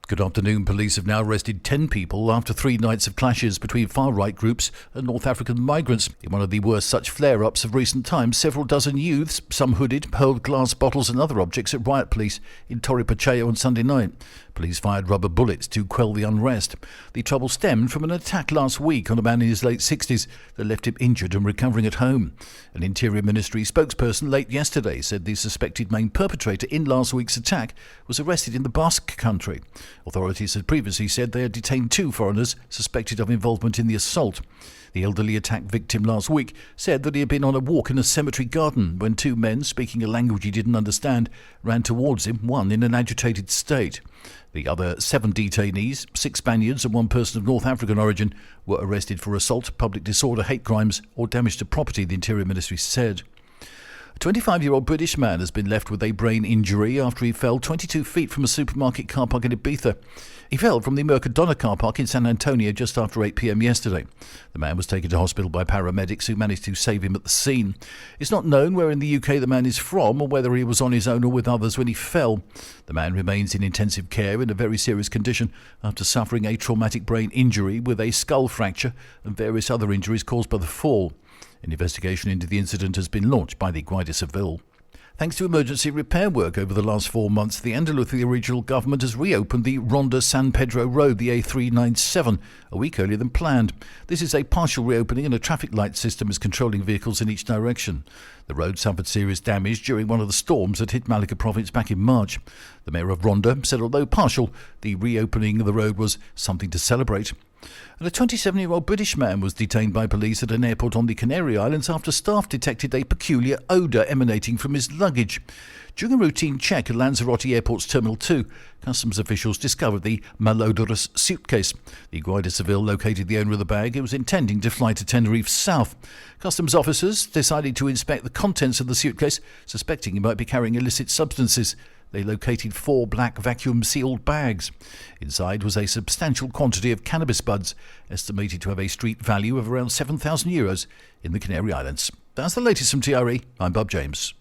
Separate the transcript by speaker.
Speaker 1: Good afternoon. Police have now arrested 10 people after 3 nights of clashes between far-right groups and North African migrants. In one of the worst such flare-ups of recent times, several dozen youths, some hooded, hurled glass bottles and other objects at riot police in Torre Pacheco on Sunday night. Police fired rubber bullets to quell the unrest. The trouble stemmed from an attack last week on a man in his late 60s that left him injured and recovering at home. An Interior Ministry spokesperson late yesterday said the suspected main perpetrator in last week's attack was arrested in the Basque country. Authorities had previously said they had detained 2 foreigners suspected of involvement in the assault. The elderly attack victim last week said that he had been on a walk in a cemetery garden when 2 men, speaking a language he didn't understand, ran towards him, one in an agitated state. The other 7 detainees, 6 Spaniards and 1 person of North African origin, were arrested for assault, public disorder, hate crimes or damage to property, the Interior Ministry said. A 25-year-old British man has been left with a brain injury after he fell 22 feet from a supermarket car park in Ibiza. He fell from the Mercadona car park in San Antonio just after 8 p.m. yesterday. The man was taken to hospital by paramedics who managed to save him at the scene. It's not known where in the UK the man is from or whether he was on his own or with others when he fell. The man remains in intensive care in a very serious condition after suffering a traumatic brain injury with a skull fracture and various other injuries caused by the fall. An investigation into the incident has been launched by the Guardia Civil. Thanks to emergency repair work over the last 4 months, the Andalusia regional government has reopened the Ronda San Pedro Road, the A397, a week earlier than planned. This is a partial reopening and a traffic light system is controlling vehicles in each direction. The road suffered serious damage during one of the storms that hit Malaga province back in March. The mayor of Ronda said although partial, the reopening of the road was something to celebrate. And a 27-year-old British man was detained by police at an airport on the Canary Islands after staff detected a peculiar odour emanating from his luggage. During a routine check at Lanzarote Airport's Terminal 2, customs officials discovered the malodorous suitcase. The Guardia Civil located the owner of the bag who was intending to fly to Tenerife South. Customs officers decided to inspect the contents of the suitcase, suspecting he might be carrying illicit substances. They located 4 black vacuum-sealed bags. Inside was a substantial quantity of cannabis buds, estimated to have a street value of around €7,000 in the Canary Islands. That's the latest from TRE. I'm Bob James.